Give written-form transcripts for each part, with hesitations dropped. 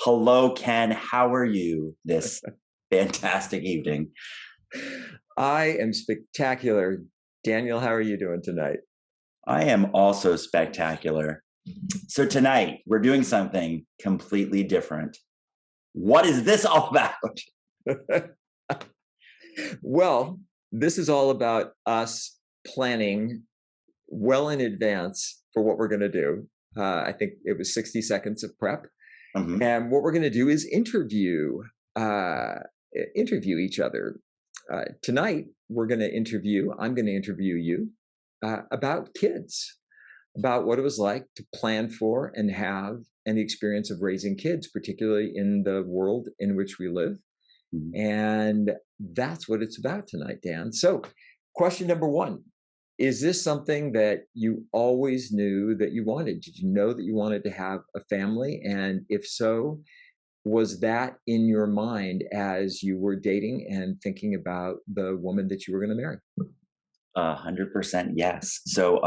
Hello, Ken. How are you this fantastic evening? I am spectacular. Daniel, how are you doing tonight? I am also spectacular. So, tonight we're doing something completely different. What is this all about? Well, this is all about us planning well in advance for what we're going to do. I think it was 60 seconds of prep. Mhm. And what we're going to do is uh, interview each other. Tonight, I'm going to interview you about kids, about what it was like to plan for and have and the experience of raising kids, particularly in the world in which we live. Mhm. And that's what it's about tonight, Dan. So, question number one: is this something that you always knew that you wanted? Did you know that you wanted to have a family? And if so, was that in your mind as you were dating and thinking about the woman that you were going to marry? 100% yes. So,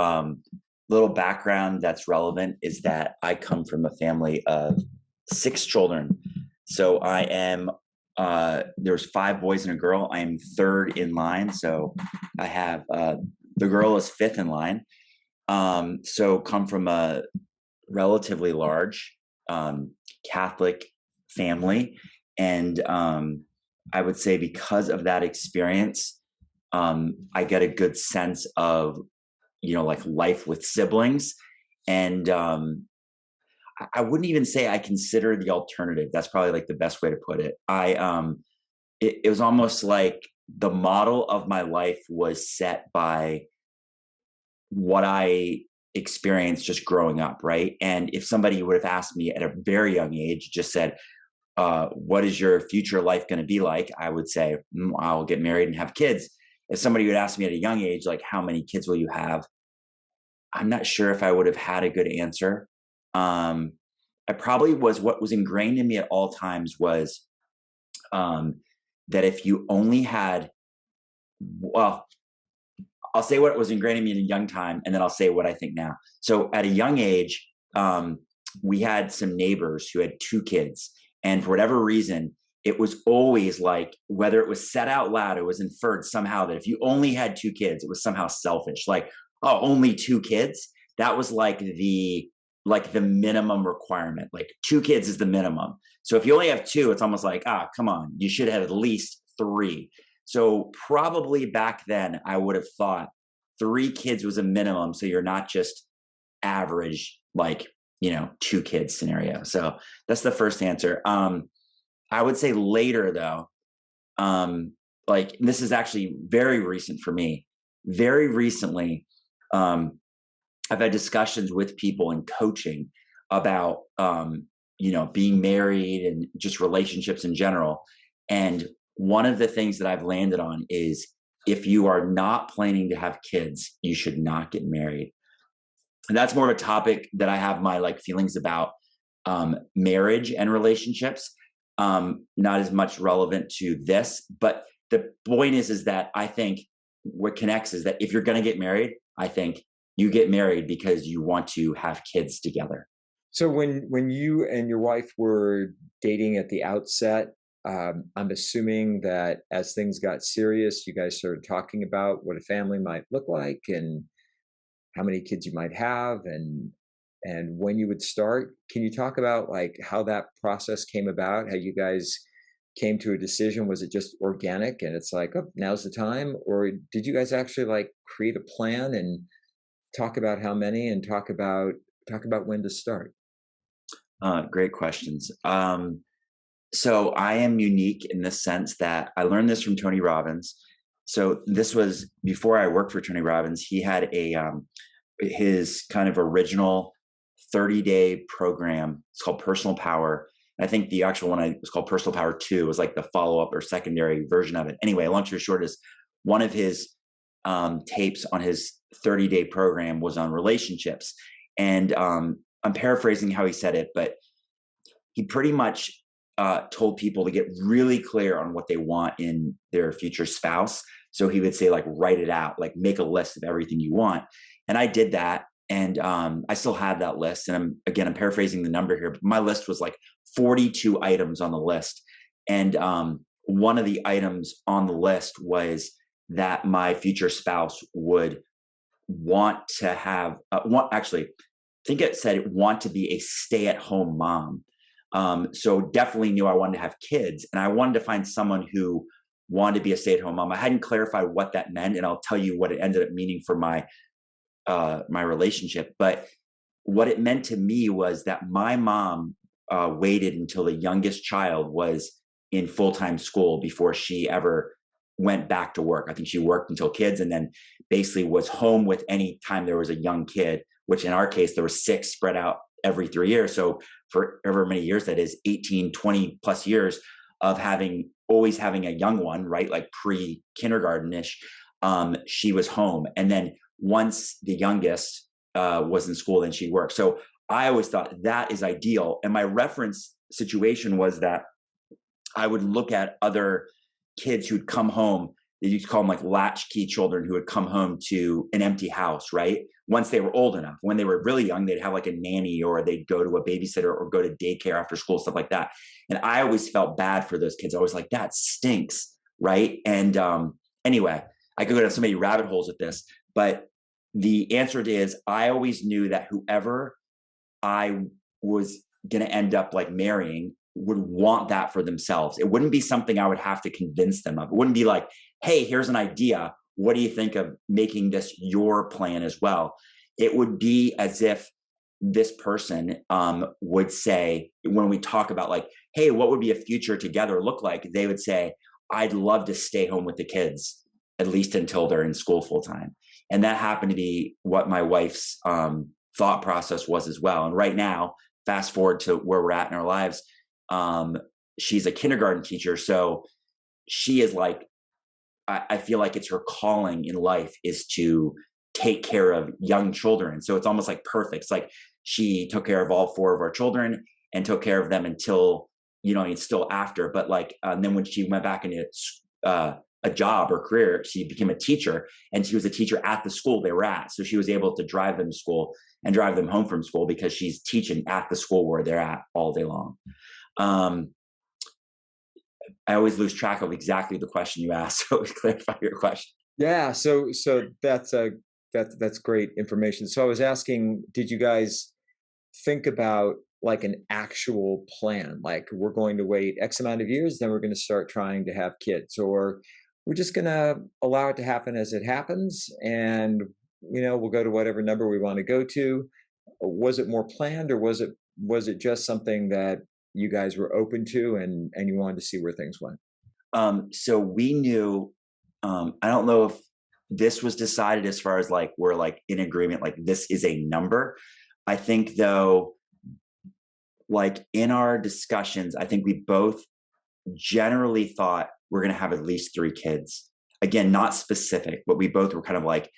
little background that's relevant is that I come from a family of six children. So, there's five boys and a girl. I am third in line. So, I have, the girl is fifth in line. So, come from a relatively large Catholic family. And I would say because of that experience, I get a good sense of, like life with siblings. And I wouldn't even say I consider the alternative. That's probably like the best way to put it. It was almost like the model of my life was set by what I experienced just growing up, right? And if somebody would have asked me at a very young age, just said, what is your future life going to be like? I would say, I'll get married and have kids. If somebody would ask me at a young age, like, how many kids will you have? I'm not sure if I would have had a good answer. Um, I probably was what was ingrained in me at all times was um, that if you only had, well, I'll say what was ingrained in me in a young time, and then I'll say what I think now. So at a young age, um, we had some neighbors who had two kids, and for whatever reason, it was always like whether it was said out loud, it was inferred somehow that if you only had two kids, it was somehow selfish. Like, oh, only two kids. That was like the minimum requirement. Like two kids is the minimum. So if you only have two, it's almost like, come on, you should have at least three. So probably back then, I would have thought three kids was a minimum. So you're not just average, like, two kids scenario. So that's the first answer. I would say later though, like this is actually very recent for me. Very recently, um, I've had discussions with people in coaching about, being married and just relationships in general. And one of the things that I've landed on is if you are not planning to have kids, you should not get married. And that's more of a topic that I have my like feelings about marriage and relationships. Not as much relevant to this, but the point is that I think what connects is that if you're going to get married, I think you get married because you want to have kids together. So when you and your wife were dating at the outset, I'm assuming that as things got serious, you guys started talking about what a family might look like and how many kids you might have and when you would start. Can you talk about like how that process came about, how you guys came to a decision? Was it just organic and it's like, oh, now's the time? Or did you guys actually like create a plan and talk about how many and talk about when to start? Great questions. So I am unique in the sense that I learned this from Tony Robbins. So this was before I worked for Tony Robbins. He had his kind of original 30-day program. It's called Personal Power. And I think the actual one was called Personal Power 2. It was like the follow-up or secondary version of it. Anyway, long story short is one of his tapes on his 30-day program was on relationships. And I'm paraphrasing how he said it, but he pretty much told people to get really clear on what they want in their future spouse. So he would say, like, write it out, like make a list of everything you want. And I did that. And I still have that list. And I'm paraphrasing the number here, but my list was like 42 items on the list. And one of the items on the list was that my future spouse would want to have, actually, I think it said want to be a stay-at-home mom. So definitely knew I wanted to have kids, and I wanted to find someone who wanted to be a stay-at-home mom. I hadn't clarified what that meant, and I'll tell you what it ended up meaning for my relationship. But what it meant to me was that my mom waited until the youngest child was in full-time school before she ever went back to work. I think she worked until kids, and then basically was home with any time there was a young kid, which in our case, there were 6 spread out every 3 years. So for however many years, that is 18, 20 plus years of always having a young one, right? Like pre-kindergarten-ish, she was home. And then once the youngest was in school, then she'd work. So I always thought that is ideal. And my reference situation was that I would look at other kids who'd come home. They used to call them like latchkey children, who would come home to an empty house, right? Once they were old enough. When they were really young, they'd have like a nanny, or they'd go to a babysitter or go to daycare after school, stuff like that. And I always felt bad for those kids. I was like, that stinks, right? And anyway, I could go down so many rabbit holes with this, but the answer is I always knew that whoever I was going to end up like marrying would want that for themselves. It wouldn't be something I would have to convince them of. It wouldn't be like, hey, here's an idea. What do you think of making this your plan as well? It would be as if this person would say, when we talk about like, hey, what would be a future together look like? They would say, I'd love to stay home with the kids, at least until they're in school full time. And that happened to be what my wife's thought process was as well. And right now, fast forward to where we're at in our lives, she's a kindergarten teacher. So she is like, I feel like it's her calling in life is to take care of young children. So it's almost like perfect. It's like she took care of all 4 of our children and took care of them until, it's still after. But like, and then when she went back into a job or career, she became a teacher, and she was a teacher at the school they were at. So she was able to drive them to school and drive them home from school because she's teaching at the school where they're at all day long. I always lose track of exactly the question you asked. So clarify your question. Yeah. So that's great information. So I was asking, did you guys think about like an actual plan? Like, we're going to wait X amount of years, then we're going to start trying to have kids, or we're just going to allow it to happen as it happens, and we'll go to whatever number we want to go to. Was it more planned, or was it just something that you guys were open to, and you wanted to see where things went? So we knew, I don't know if this was decided as far as like, we're like in agreement, like this is a number. I think though, like in our discussions, I think we both generally thought we're going to have at least 3 kids. Again, not specific, but we both were kind of like,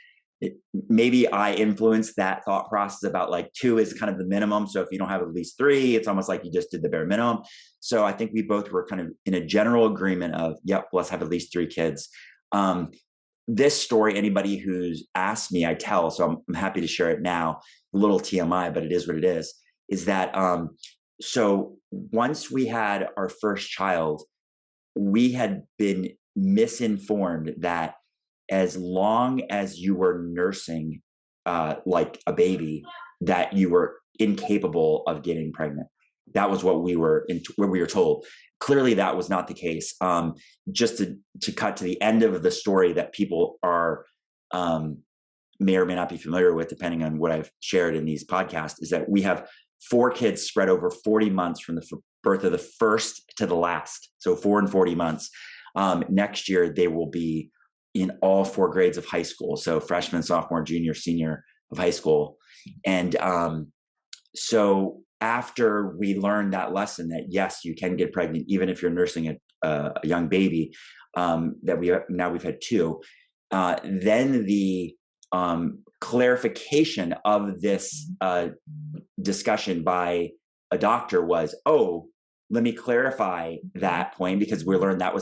maybe I influenced that thought process about like 2 is kind of the minimum. So if you don't have at least 3, it's almost like you just did the bare minimum. So I think we both were kind of in a general agreement of, yep, let's have at least 3 kids. This story, anybody who's asked me, I tell, so I'm happy to share it now. A little TMI, but it is what it is that, so once we had our first child, we had been misinformed that as long as you were nursing like a baby, that you were incapable of getting pregnant. That was what we were told. Clearly, that was not the case. Just to cut to the end of the story that people are may or may not be familiar with, depending on what I've shared in these podcasts, is that we have 4 kids spread over 40 months from the birth of the first to the last. So 4 and 40 months. Next year, they will be in all 4 grades of high school. So freshman, sophomore, junior, senior of high school. And so after we learned that lesson that yes, you can get pregnant, even if you're nursing a young baby, that we've had 2, then the clarification of this discussion by a doctor was, oh, let me clarify that point, because we learned that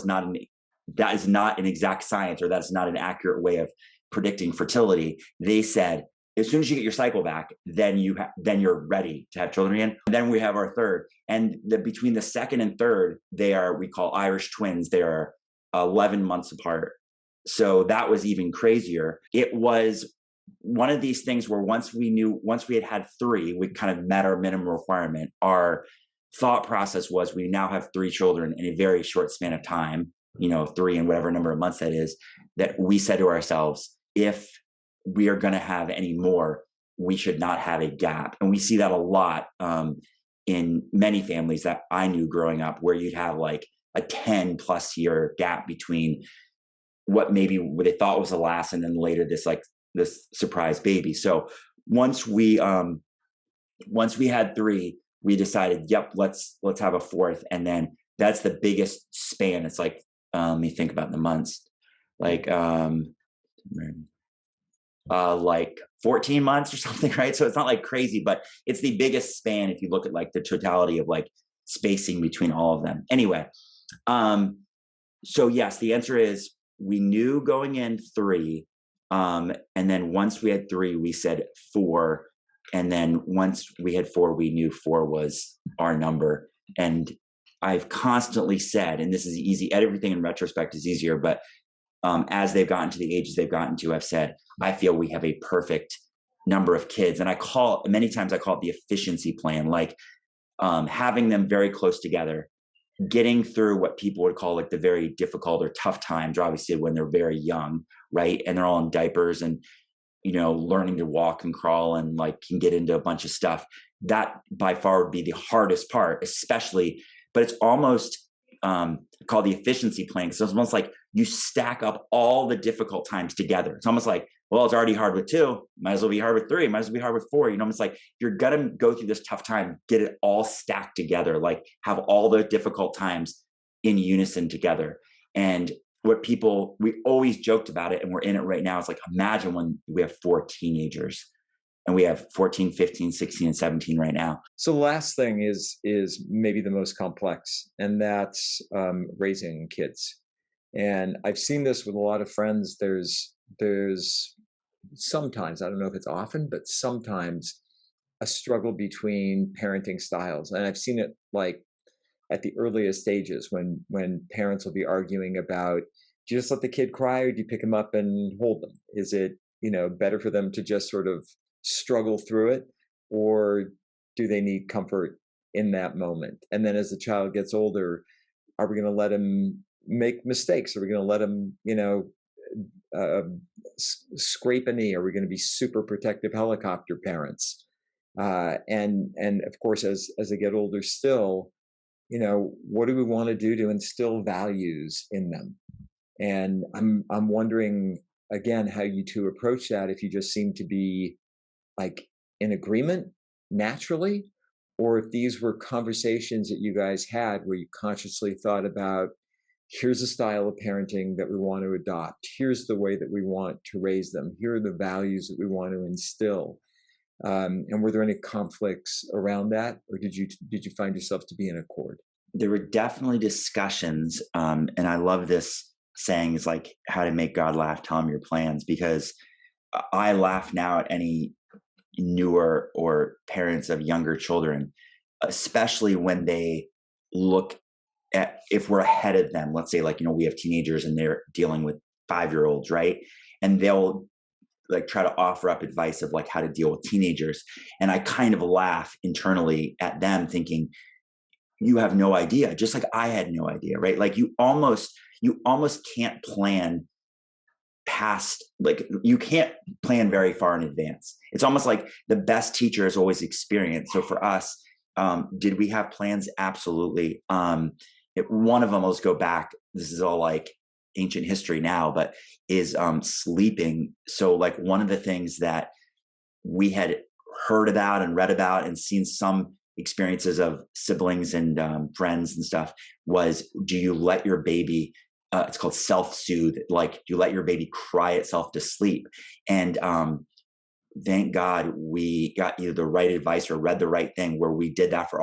that is not an exact science, or that's not an accurate way of predicting fertility. They said, as soon as you get your cycle back, then then you're ready to have children again. And then we have our third, and between the second and third, we call Irish twins. They are 11 months apart. So that was even crazier. It was one of these things where once we had three, we kind of met our minimum requirement. Our thought process was we now have three children in a very short span of time, 3 and whatever number of months that is, that we said to ourselves, if we are going to have any more, we should not have a gap. And we see that a lot in many families that I knew growing up, where you'd have like a 10 plus year gap between what they thought was the last, and then later this surprise baby. So once we had three, we decided, yep, let's have a fourth. And then that's the biggest span. It's like, let me think about the months, like 14 months or something, right? So it's not like crazy, but it's the biggest span if you look at like the totality of like spacing between all of them. Anyway, so yes, the answer is we knew going in 3. And then once we had 3, we said 4. And then once we had 4, we knew 4 was our number. And I've constantly said, and this is easy, everything in retrospect is easier, but as they've gotten to the ages they've gotten to, I've said, I feel we have a perfect number of kids. And many times I call it the efficiency plan, like having them very close together, getting through what people would call like the very difficult or tough times, or obviously when they're very young, right? And they're all in diapers and, learning to walk and crawl and like can get into a bunch of stuff. That by far would be the hardest part, especially, but it's almost called the efficiency plan. Because it's almost like you stack up all the difficult times together. It's almost like, well, it's already hard with 2, might as well be hard with 3, might as well be hard with 4. It's like you're gonna go through this tough time, get it all stacked together, like have all the difficult times in unison together. And we always joked about it, and we're in it right now. It's like, imagine when we have 4 teenagers, and we have 14, 15, 16, and 17 right now. So the last thing is maybe the most complex, and that's raising kids. And I've seen this with a lot of friends. There's sometimes, I don't know if it's often, but sometimes a struggle between parenting styles. And I've seen it like at the earliest stages when parents will be arguing about, do you just let the kid cry, or do you pick them up and hold them? Is it, better for them to just sort of struggle through it, or do they need comfort in that moment? And then as the child gets older, are we going to let him make mistakes? Are we going to let him, scrape a knee? Are we going to be super protective helicopter parents? And of course, as they get older still, what do we want to do to instill values in them? And I'm wondering again how you two approach that, if you just seem to be like in agreement naturally, or if these were conversations that you guys had where you consciously thought about, here's a style of parenting that we want to adopt, here's the way that we want to raise them, here are the values that we want to instill. And were there any conflicts around that, or did you find yourself to be in accord? There were definitely discussions, and I love this saying, is like, how to make God laugh, tell him your plans, because I laugh now at any newer or parents of younger children, especially when they look at, if we're ahead of them, let's say like, we have teenagers and they're dealing with 5-year-olds, right? And they'll like try to offer up advice of like how to deal with teenagers. And I kind of laugh internally at them thinking, you have no idea, just like I had no idea, right? Like you almost can't plan past, like you can't plan very far in advance. It's almost like the best teacher is always experience. So for us, did we have plans? Absolutely. One of them, let's go back, this is all like ancient history now, but is sleeping. So like one of the things that we had heard about and read about and seen some experiences of siblings and friends and stuff was, do you let your baby, it's called self-soothe, like do you let your baby cry itself to sleep? And thank God we got either the right advice or read the right thing where we did that for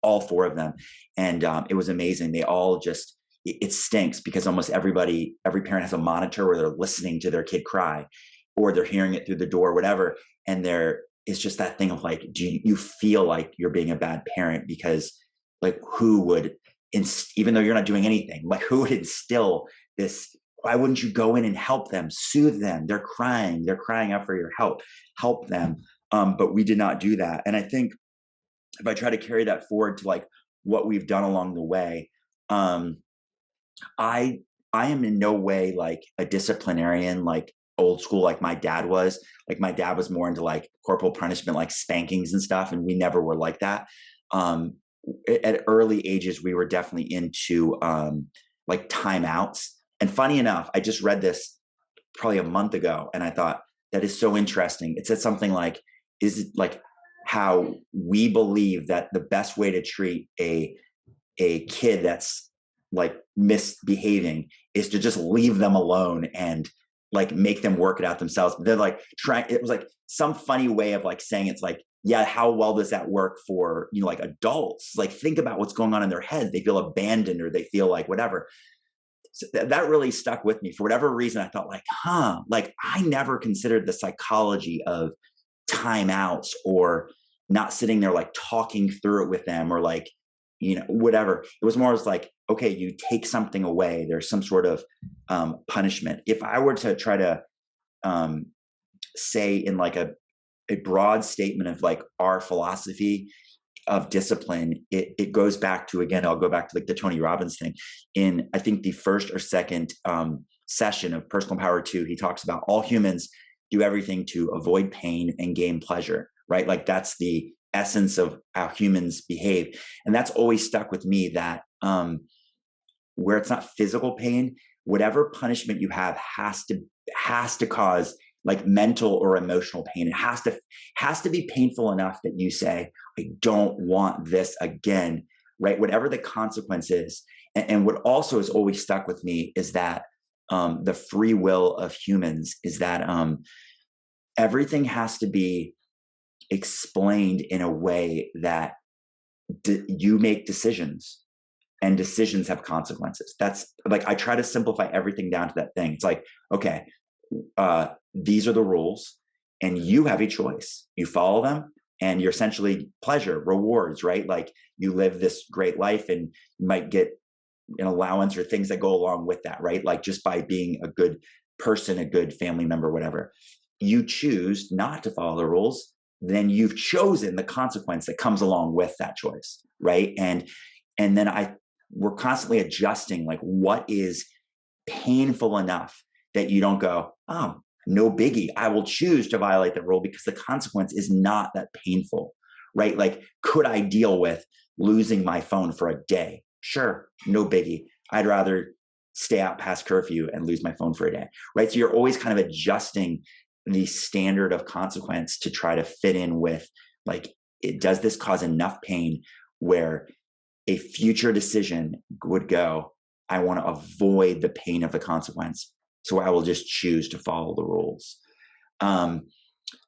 all 4 of them. And it was amazing. They all just, it stinks because almost every parent has a monitor where they're listening to their kid cry, or they're hearing it through the door, whatever. and there is just that thing of like, do you feel like you're being a bad parent because like who would, even though you're not doing anything, like who would instill this? Why wouldn't you go in and help them, soothe them? They're crying out for your help them. But we did not do that. And I think if I try to carry that forward to like what we've done along the way, um, I I am in no way like a disciplinarian, like old school, like my dad was. Like my dad was more into like corporal punishment, like spankings and stuff, and we never were like that. Um, at early ages, we were definitely into like timeouts. And funny enough, I just read this probably a month ago, and I thought that is so interesting. It said something like, "Is it like how we believe that the best way to treat a kid that's like misbehaving is to just leave them alone and like make them work it out themselves." They're like trying, it was like some funny way of like saying it's like, yeah, how well does that work for, like adults? Like think about what's going on in their heads. They feel abandoned or they feel like whatever. So that really stuck with me for whatever reason. I thought like, like I never considered the psychology of timeouts or not sitting there like talking through it with them or like whatever. It was more as like, okay, you take something away, there's some sort of punishment. If I were to try to um, say in like a broad statement of like our philosophy of discipline, it goes back to, again, I'll go back to like the Tony Robbins thing. In I think the first or second session of Personal Power 2, he talks about all humans do everything to avoid pain and gain pleasure, right? Like that's the essence of how humans behave. And that's always stuck with me, that where it's not physical pain, whatever punishment you have has to cause like mental or emotional pain. It has to be painful enough that you say, I don't want this again, right? Whatever the consequence is. And what also has always stuck with me is that the free will of humans is that everything has to be explained in a way that you make decisions and decisions have consequences. That's like, I try to simplify everything down to that thing. It's like, okay, these are the rules and you have a choice. You follow them and you're essentially pleasure, rewards, right? Like you live this great life and you might get an allowance or things that go along with that, right? Like just by being a good person, a good family member, whatever. You choose not to follow the rules, then you've chosen the consequence that comes along with that choice, right? And then we're constantly adjusting like what is painful enough that you don't go, oh, no biggie, I will choose to violate the rule because the consequence is not that painful, right? Like, could I deal with losing my phone for a day? Sure, no biggie. I'd rather stay out past curfew and lose my phone for a day, right? So you're always kind of adjusting the standard of consequence to try to fit in with like, does this cause enough pain where a future decision would go, I want to avoid the pain of the consequence, so I will just choose to follow the rules.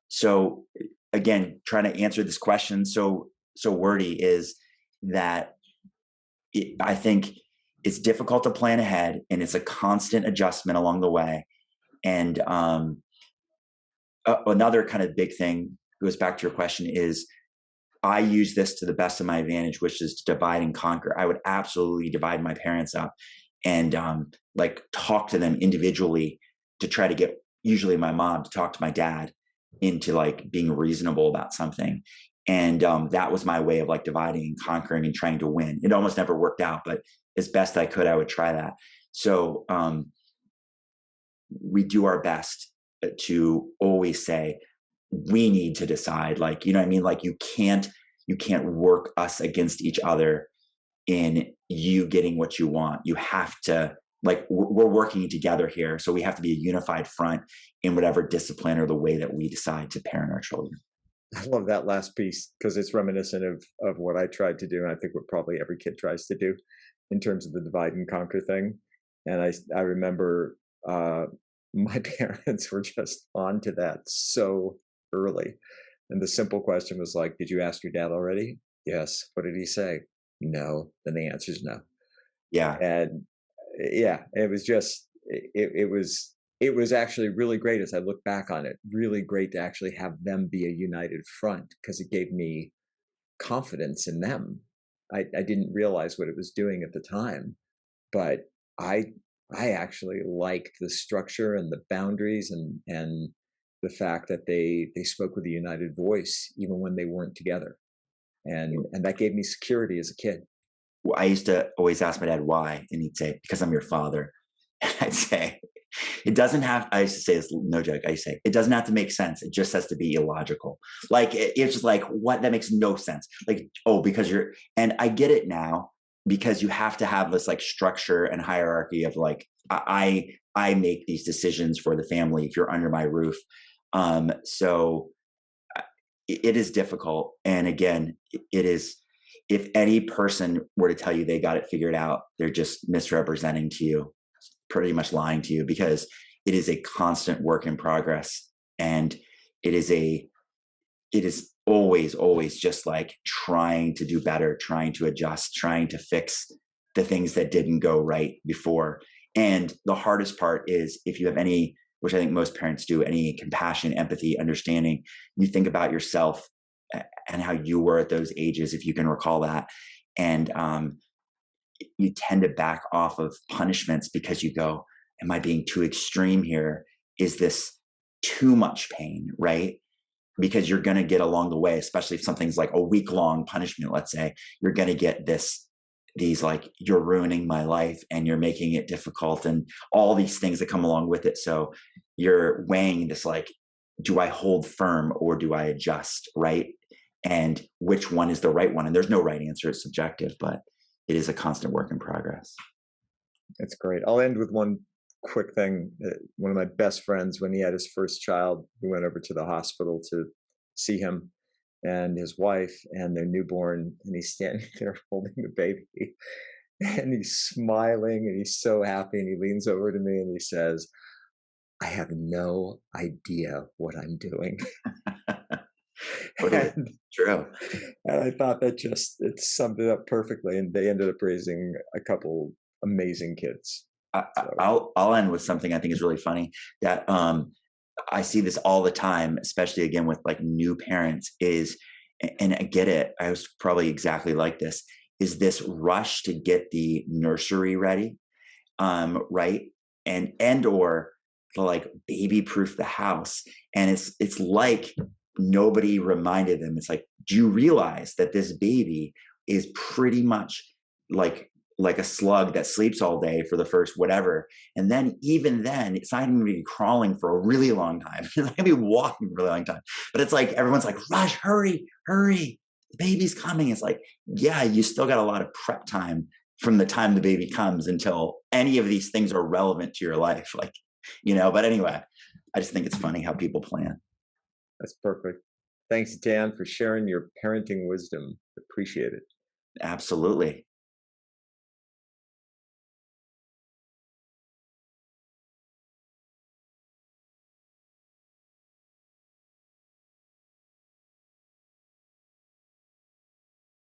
So again, trying to answer this question so wordy is that I think it's difficult to plan ahead and it's a constant adjustment along the way. And another kind of big thing goes back to your question is I use this to the best of my advantage, which is to divide and conquer. I would absolutely divide my parents up and like talk to them individually to try to get usually my mom to talk to my dad into like being reasonable about something. And that was my way of like dividing and conquering and trying to win. It almost never worked out, but as best I could, I would try that. So we do our best to always say, we need to decide, like, you know what I mean? Like you can't work us against each other in you getting what you want. You have to, like, we're working together here. So we have to be a unified front in whatever discipline or the way that we decide to parent our children. I love that last piece because it's reminiscent of what I tried to do, and I think what probably every kid tries to do in terms of the divide and conquer thing. And I remember my parents were just onto that so early. And the simple question was like, "Did you ask your dad already?" "Yes." "What did he say?" "No." Then the answer is no. Yeah. And yeah, it was just it was it was actually really great as I look back on it, really great to actually have them be a united front because it gave me confidence in them. I didn't realize what it was doing at the time, but I I actually liked the structure and the boundaries and the fact that they spoke with a united voice even when they weren't together. And that gave me security as a kid. Well, I used to always ask my dad why, and he'd say, "Because I'm your father." And I'd say, "It doesn't have." I used to say this, no joke. I used to say, "It doesn't have to make sense. It just has to be illogical." Like it's just like what that makes no sense. Like oh, because you're, and I get it now because you have to have this like structure and hierarchy of like I make these decisions for the family if you're under my roof. So it is difficult, and again, it is, if any person were to tell you they got it figured out, they're just misrepresenting to you, pretty much lying to you, because it is a constant work in progress, and it is a it is always just like trying to do better, trying to adjust, trying to fix the things that didn't go right before. And the hardest part is if you have any, which I think most parents do, any compassion, empathy, understanding, you think about yourself and how you were at those ages, if you can recall that. And you tend to back off of punishments because you go, am I being too extreme here? Is this too much pain? Right? Because you're going to get along the way, especially if something's like a week long punishment, let's say, you're going to get these like, you're ruining my life and you're making it difficult and all these things that come along with it. So you're weighing this like, do I hold firm or do I adjust? Right. And which one is the right one? And there's no right answer. It's subjective, but it is a constant work in progress. That's great. I'll end with one quick thing. One of my best friends, when he had his first child, we went over to the hospital to see him and his wife and their newborn, and he's standing there holding the baby, and he's smiling and he's so happy. And he leans over to me and he says, "I have no idea what I'm doing." Totally and, true. and I thought that just it summed it up perfectly. And they ended up raising a couple amazing kids. So I'll end with something I think is really funny that I see this all the time, especially again with like new parents. Is and I get it. I was probably exactly like this. Is this rush to get the nursery ready, right? And or to like baby proof the house, and it's like nobody reminded them. It's like, do you realize that this baby is pretty much like like a slug that sleeps all day for the first whatever, and then even then it's not even going to be crawling for a really long time. It's not going to be walking for a really long time, but it's like everyone's like, rush, hurry, hurry, the baby's coming. It's like, yeah, you still got a lot of prep time from the time the baby comes until any of these things are relevant to your life, like, but anyway, I just think it's funny how people plan. that's perfect. Thanks, Dan, for sharing your parenting wisdom. Appreciate it. Absolutely.